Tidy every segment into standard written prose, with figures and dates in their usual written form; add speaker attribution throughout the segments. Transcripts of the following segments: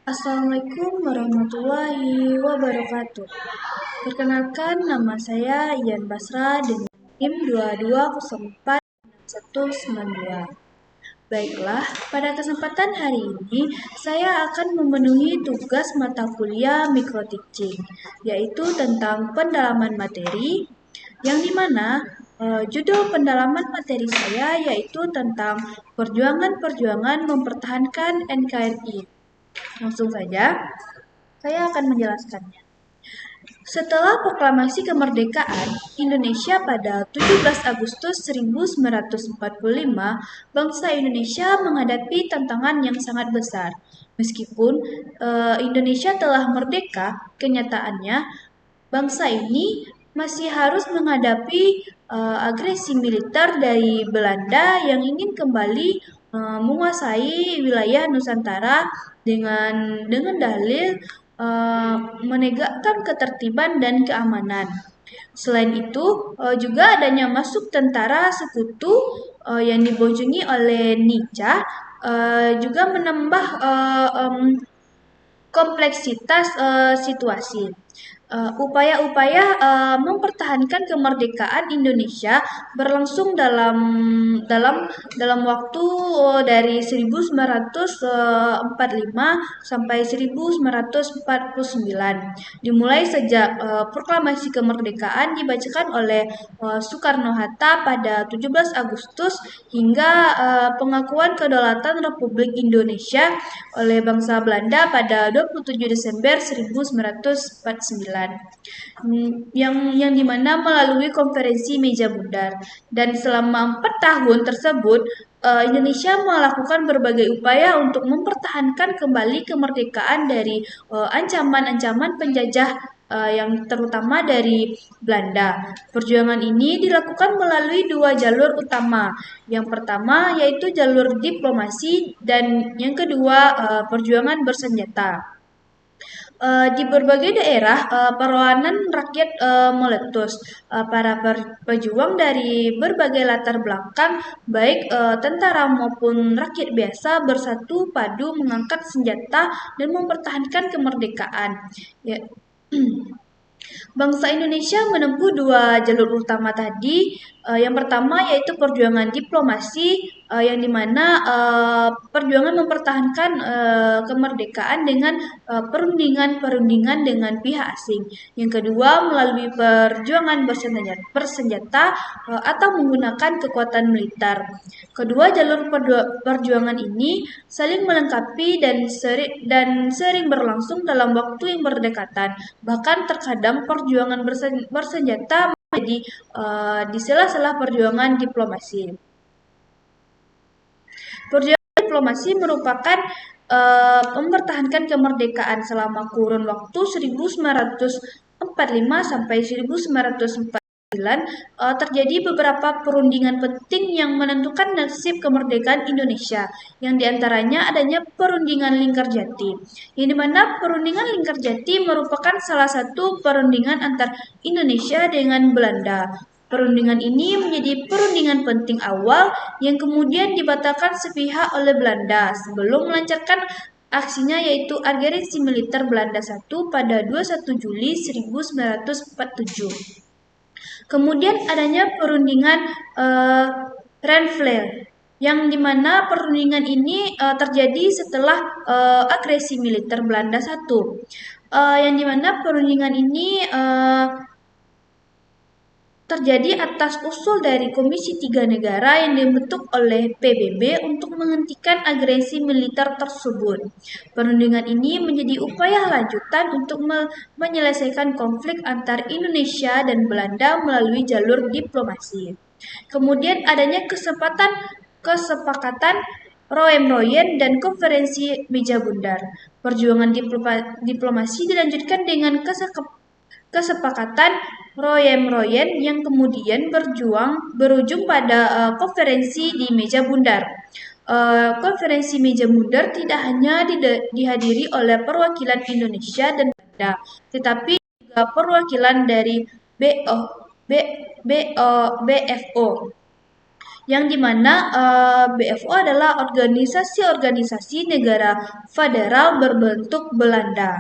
Speaker 1: Assalamualaikum warahmatullahi wabarakatuh. Perkenalkan, nama saya Ian Basra dengan NIM 22046192. Baiklah, pada kesempatan hari ini saya akan memenuhi tugas mata kuliah microteaching, yaitu tentang pendalaman materi, yang dimana judul pendalaman materi saya yaitu tentang perjuangan-perjuangan mempertahankan NKRI. Langsung saja, saya akan menjelaskannya. Setelah proklamasi kemerdekaan Indonesia pada 17 Agustus 1945, bangsa Indonesia menghadapi tantangan yang sangat besar. Meskipun Indonesia telah merdeka, kenyataannya bangsa ini masih harus menghadapi agresi militer dari Belanda yang ingin kembali menguasai wilayah Nusantara dengan dalih menegakkan ketertiban dan keamanan. Selain itu, juga adanya masuk tentara sekutu yang dibojongi oleh Nica juga menambah kompleksitas situasi. Upaya-upaya mempertahankan kemerdekaan Indonesia berlangsung dalam dalam waktu dari 1945 sampai 1949. Dimulai sejak proklamasi kemerdekaan dibacakan oleh Soekarno-Hatta pada 17 Agustus hingga pengakuan kedaulatan Republik Indonesia oleh bangsa Belanda pada 27 Desember 1949, yang dimana melalui konferensi meja bundar. Dan selama 4 tahun tersebut Indonesia melakukan berbagai upaya untuk mempertahankan kembali kemerdekaan dari ancaman-ancaman penjajah yang terutama dari Belanda. Perjuangan ini dilakukan melalui dua jalur utama. Yang pertama yaitu jalur diplomasi dan yang kedua perjuangan bersenjata. Di berbagai daerah, perlawanan rakyat meletus. Para pejuang dari berbagai latar belakang, baik tentara maupun rakyat biasa, bersatu padu mengangkat senjata dan mempertahankan kemerdekaan. Ya. Bangsa Indonesia menempuh dua jalur utama tadi. Yang pertama yaitu perjuangan diplomasi, yang dimana perjuangan mempertahankan kemerdekaan dengan perundingan-perundingan dengan pihak asing. Yang kedua melalui perjuangan bersenjata atau menggunakan kekuatan militer. Kedua jalur perjuangan ini saling melengkapi dan sering berlangsung dalam waktu yang berdekatan. Bahkan terkadang perjuangan bersenjata menjadi di sela-sela perjuangan diplomasi. Perjuangan diplomasi merupakan mempertahankan kemerdekaan selama kurun waktu 1945 sampai 1949. Terjadi beberapa perundingan penting yang menentukan nasib kemerdekaan Indonesia, yang diantaranya adanya perundingan Lingkarjati, yang dimana perundingan Lingkarjati merupakan salah satu perundingan antar Indonesia dengan Belanda. Perundingan ini menjadi perundingan penting awal yang kemudian dibatalkan sepihak oleh Belanda sebelum melancarkan aksinya, yaitu agresi militer Belanda I pada 21 Juli 1947. Kemudian adanya perundingan Renville, yang dimana perundingan ini terjadi setelah agresi militer Belanda I, yang dimana perundingan ini terjadi atas usul dari Komisi Tiga Negara yang dibentuk oleh PBB untuk menghentikan agresi militer tersebut. Perundingan ini menjadi upaya lanjutan untuk menyelesaikan konflik antar Indonesia dan Belanda melalui jalur diplomasi. Kemudian adanya kesepakatan Roem-Royen dan konferensi meja bundar. Perjuangan diplomasi dilanjutkan dengan kesepakatan Roem-Royen yang kemudian berujung pada konferensi di meja bundar. Konferensi meja bundar tidak hanya dihadiri oleh perwakilan Indonesia dan Belanda, tetapi juga perwakilan dari BFO, yang dimana BFO adalah organisasi-organisasi negara federal berbentuk Belanda.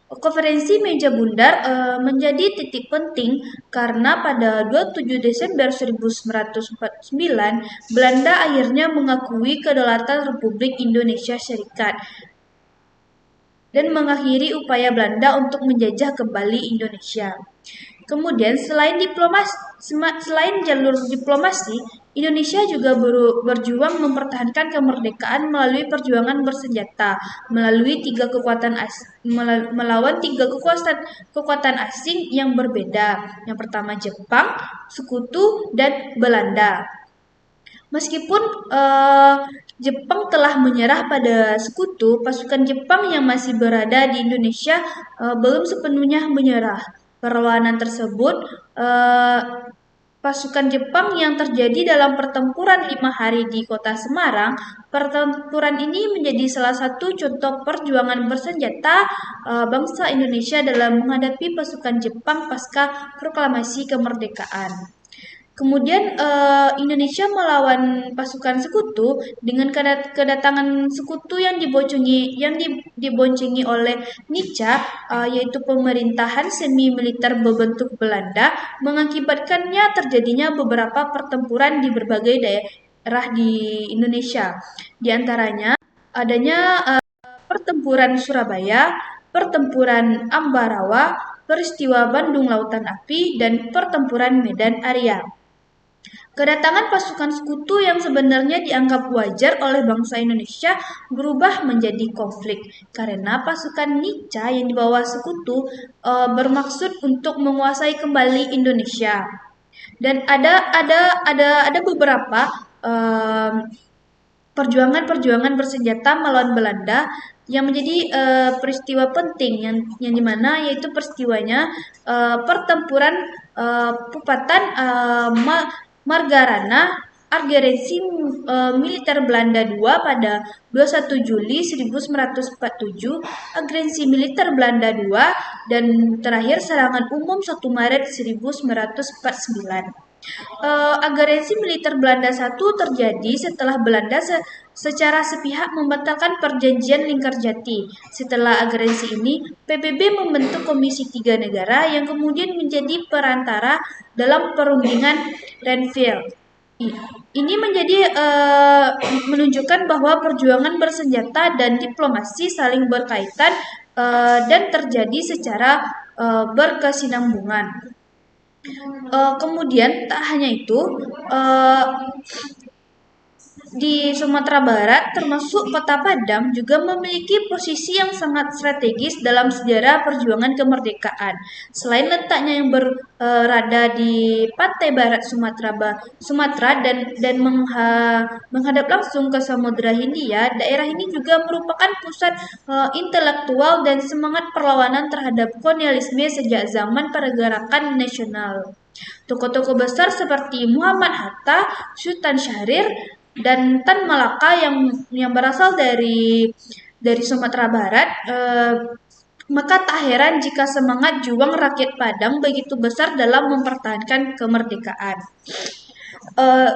Speaker 1: Konferensi Meja Bundar menjadi titik penting karena pada 27 Desember 1949 Belanda akhirnya mengakui kedaulatan Republik Indonesia Serikat dan mengakhiri upaya Belanda untuk menjajah kembali Indonesia. Kemudian selain jalur diplomasi, Indonesia juga berjuang mempertahankan kemerdekaan melalui perjuangan bersenjata, melawan tiga kekuatan asing yang berbeda. Yang pertama Jepang, Sekutu, dan Belanda. Meskipun Jepang telah menyerah pada Sekutu, pasukan Jepang yang masih berada di Indonesia belum sepenuhnya menyerah. Perlawanan tersebut, pasukan Jepang yang terjadi dalam pertempuran 5 hari di kota Semarang. Pertempuran ini menjadi salah satu contoh perjuangan bersenjata bangsa Indonesia dalam menghadapi pasukan Jepang pasca proklamasi kemerdekaan. Kemudian Indonesia melawan pasukan Sekutu dengan kedatangan Sekutu yang diboncengi oleh Nica, yaitu pemerintahan semi militer berbentuk Belanda, mengakibatkannya terjadinya beberapa pertempuran di berbagai daerah di Indonesia. Di antaranya adanya pertempuran Surabaya, pertempuran Ambarawa, peristiwa Bandung Lautan Api, dan pertempuran Medan Area. Kedatangan pasukan Sekutu yang sebenarnya dianggap wajar oleh bangsa Indonesia berubah menjadi konflik karena pasukan Nica yang dibawa Sekutu bermaksud untuk menguasai kembali Indonesia. Dan ada beberapa perjuangan bersenjata melawan Belanda yang menjadi peristiwa penting yang dimana yaitu peristiwanya pertempuran Pupatan Margarana Agensi Militer Belanda II pada 21 Juli 1947, Agensi Militer Belanda II, dan terakhir serangan umum 1 Maret 1949. Agensi militer Belanda I terjadi setelah Belanda secara sepihak membatalkan perjanjian Lingkarjati. Setelah agensi ini, PBB membentuk Komisi 3 Negara yang kemudian menjadi perantara dalam perundingan Renville. Ini menunjukkan bahwa perjuangan bersenjata dan diplomasi saling berkaitan dan terjadi secara berkesinambungan. Kemudian tak hanya itu, di Sumatera Barat termasuk Kota Padang juga memiliki posisi yang sangat strategis dalam sejarah perjuangan kemerdekaan. Selain letaknya yang berada di pantai barat Sumatera dan menghadap langsung ke Samudra Hindia, daerah ini juga merupakan pusat intelektual dan semangat perlawanan terhadap kolonialisme sejak zaman pergerakan nasional. Tokoh-tokoh besar seperti Muhammad Hatta, Sultan Syahrir, dan Tan Malaka yang berasal dari Sumatera Barat, maka tak heran jika semangat juang rakyat Padang begitu besar dalam mempertahankan kemerdekaan.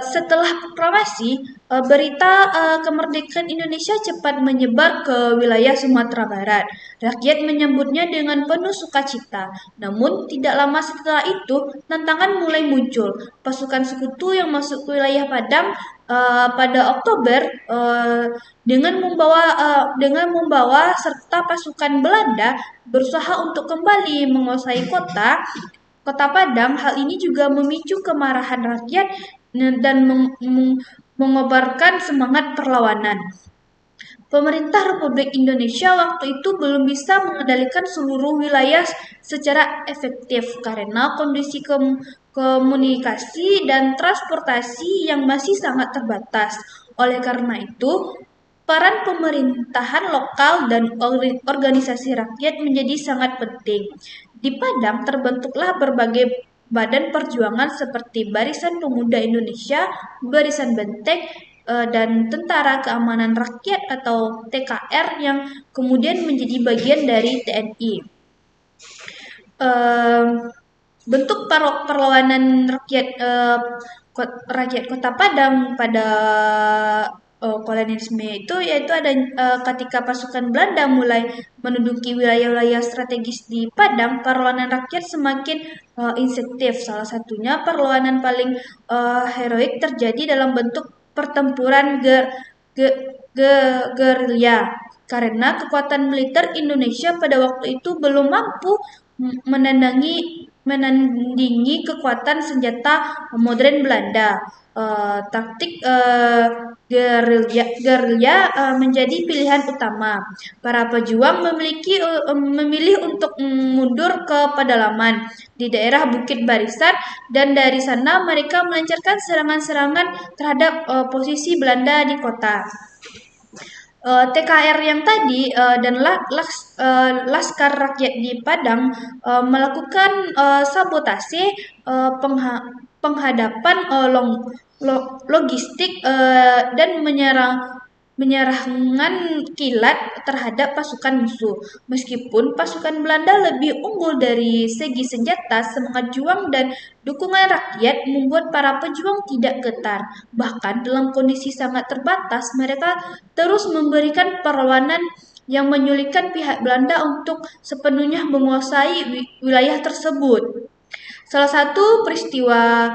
Speaker 1: Setelah proklamasi, berita kemerdekaan Indonesia cepat menyebar ke wilayah Sumatera Barat. Rakyat menyambutnya dengan penuh sukacita. Namun, tidak lama setelah itu, tantangan mulai muncul. Pasukan Sekutu yang masuk ke wilayah Padang pada Oktober dengan membawa serta pasukan Belanda berusaha untuk kembali menguasai kota Padang. Hal ini juga memicu kemarahan rakyat dan mengobarkan semangat perlawanan. Pemerintah Republik Indonesia waktu itu belum bisa mengendalikan seluruh wilayah secara efektif karena kondisi komunikasi dan transportasi yang masih sangat terbatas. Oleh karena itu, peran pemerintahan lokal dan organisasi rakyat menjadi sangat penting. Di Padang terbentuklah berbagai badan perjuangan seperti Barisan Pemuda Indonesia, Barisan Benteng, dan Tentara Keamanan Rakyat atau TKR yang kemudian menjadi bagian dari TNI. bentuk perlawanan rakyat Kota Padang pada kolonialisme itu yaitu ada ketika pasukan Belanda mulai menduduki wilayah-wilayah strategis di Padang, perlawanan rakyat semakin insentif. Salah satunya perlawanan paling heroik terjadi dalam bentuk pertempuran ge- gerilya karena kekuatan militer Indonesia pada waktu itu belum mampu menandingi kekuatan senjata modern Belanda. Taktik gerilya menjadi pilihan utama. Para pejuang memilih untuk mundur ke pedalaman di daerah Bukit Barisan dan dari sana mereka melancarkan serangan-serangan terhadap posisi Belanda di kota. TKR yang tadi dan Laskar Rakyat di Padang melakukan sabotase penghadapan logistik dan menyerangan kilat terhadap pasukan musuh. Meskipun pasukan Belanda lebih unggul dari segi senjata, semangat juang dan dukungan rakyat membuat para pejuang tidak getar. Bahkan dalam kondisi sangat terbatas, mereka terus memberikan perlawanan yang menyulitkan pihak Belanda untuk sepenuhnya menguasai wilayah tersebut. Salah satu peristiwa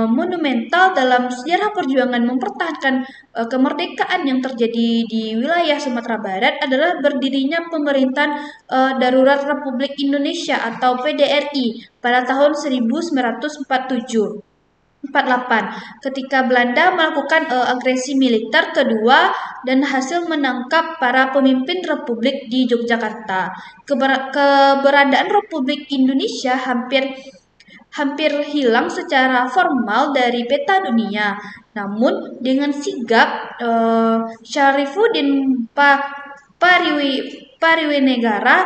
Speaker 1: monumental dalam sejarah perjuangan mempertahankan kemerdekaan yang terjadi di wilayah Sumatera Barat adalah berdirinya Pemerintahan Darurat Republik Indonesia atau PDRI pada tahun 1947. 48 ketika Belanda melakukan agresi militer kedua dan hasil menangkap para pemimpin republik di Yogyakarta. Keberadaan Republik Indonesia hampir hilang secara formal dari peta dunia. Namun dengan sigap Syarifuddin Pariwinegara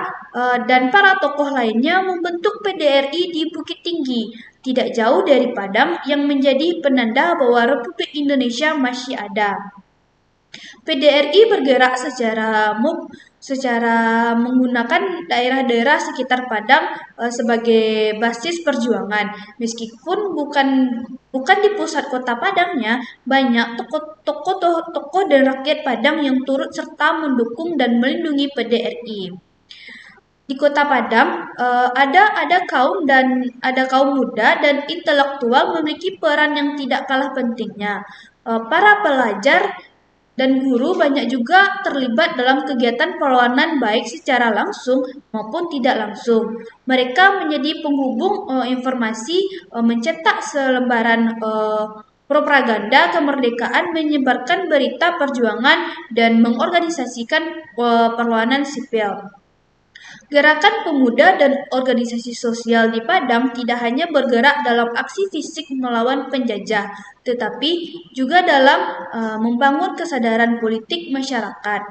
Speaker 1: dan para tokoh lainnya membentuk PDRI di Bukit Tinggi, tidak jauh dari Padang yang menjadi penanda bahwa Republik Indonesia masih ada. PDRI bergerak secara menggunakan daerah-daerah sekitar Padang sebagai basis perjuangan. Meskipun bukan di pusat kota Padangnya, banyak tokoh dan rakyat Padang yang turut serta mendukung dan melindungi PDRI. Di Kota Padang ada kaum muda dan intelektual memiliki peran yang tidak kalah pentingnya. Para pelajar dan guru banyak juga terlibat dalam kegiatan perlawanan baik secara langsung maupun tidak langsung. Mereka menjadi penghubung informasi, mencetak selembaran propaganda kemerdekaan, menyebarkan berita perjuangan, dan mengorganisasikan perlawanan sipil. Gerakan pemuda dan organisasi sosial di Padang tidak hanya bergerak dalam aksi fisik melawan penjajah, tetapi juga dalam membangun kesadaran politik masyarakat.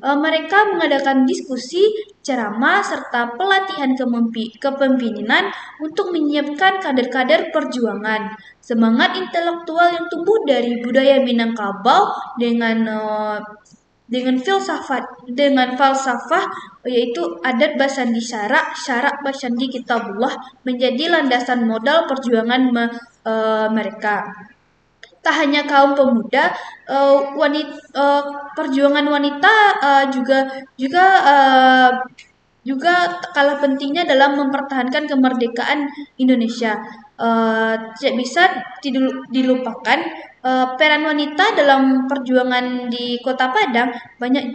Speaker 1: Mereka mengadakan diskusi, ceramah, serta pelatihan kepemimpinan untuk menyiapkan kader-kader perjuangan. Semangat intelektual yang tumbuh dari budaya Minangkabau dengan falsafah yaitu adat Basandi syarak Basandi Kitabullah menjadi landasan modal perjuangan mereka. Tak hanya kaum pemuda, perjuangan wanita juga kalah pentingnya dalam mempertahankan kemerdekaan Indonesia. Tidak bisa dilupakan peran wanita dalam perjuangan di Kota Padang.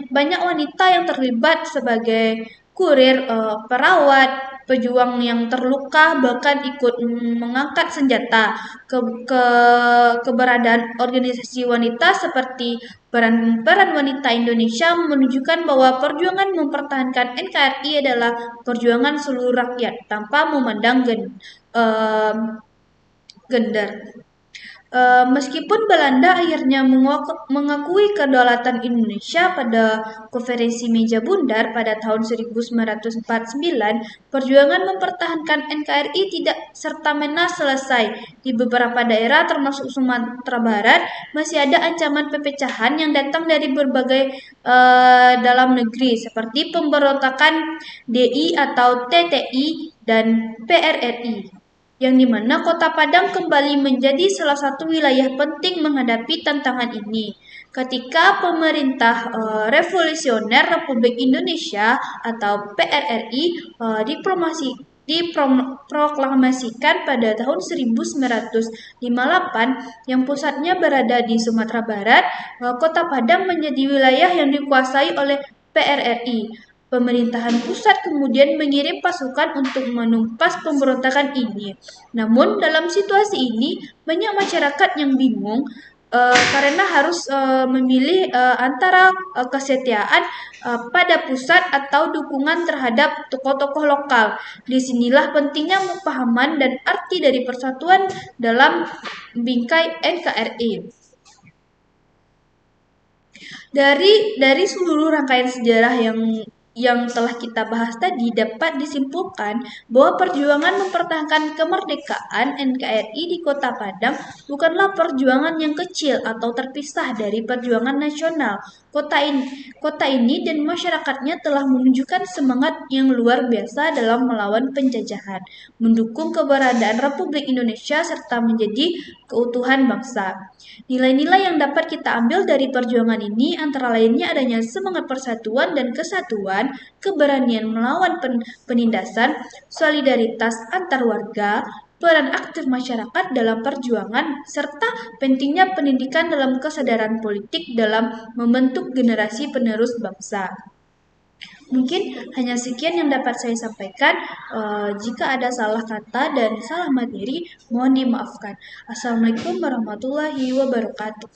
Speaker 1: Banyak wanita yang terlibat sebagai kurir, perawat, pejuang yang terluka, bahkan ikut mengangkat senjata. Keberadaan organisasi wanita seperti peran wanita Indonesia menunjukkan bahwa perjuangan mempertahankan NKRI adalah perjuangan seluruh rakyat tanpa memandang gender. Meskipun Belanda akhirnya mengakui kedaulatan Indonesia pada konferensi Meja Bundar pada tahun 1949, perjuangan mempertahankan NKRI tidak serta-merta selesai. Di beberapa daerah termasuk Sumatera Barat masih ada ancaman perpecahan yang datang dari berbagai dalam negeri seperti pemberontakan DI atau TTI dan PRRI. yang dimana Kota Padang kembali menjadi salah satu wilayah penting menghadapi tantangan ini. Ketika pemerintah Revolusioner Republik Indonesia atau PRRI diproklamasikan pada tahun 1958 yang pusatnya berada di Sumatera Barat, Kota Padang menjadi wilayah yang dikuasai oleh PRRI. Pemerintahan pusat kemudian mengirim pasukan untuk menumpas pemberontakan ini. Namun dalam situasi ini banyak masyarakat yang bingung karena harus memilih antara kesetiaan pada pusat atau dukungan terhadap tokoh-tokoh lokal. Disinilah pentingnya pemahaman dan arti dari persatuan dalam bingkai NKRI. Dari seluruh rangkaian sejarah yang telah kita bahas tadi dapat disimpulkan bahwa perjuangan mempertahankan kemerdekaan NKRI di Kota Padang bukanlah perjuangan yang kecil atau terpisah dari perjuangan nasional. Kota ini dan masyarakatnya telah menunjukkan semangat yang luar biasa dalam melawan penjajahan, mendukung keberadaan Republik Indonesia serta menjadi keutuhan bangsa. Nilai-nilai yang dapat kita ambil dari perjuangan ini antara lainnya adanya semangat persatuan dan kesatuan, keberanian melawan penindasan, solidaritas antar warga, peran aktif masyarakat dalam perjuangan, serta pentingnya pendidikan dalam kesadaran politik dalam membentuk generasi penerus bangsa. Mungkin hanya sekian yang dapat saya sampaikan. Jika ada salah kata dan salah materi, mohon dimaafkan. Assalamualaikum warahmatullahi wabarakatuh.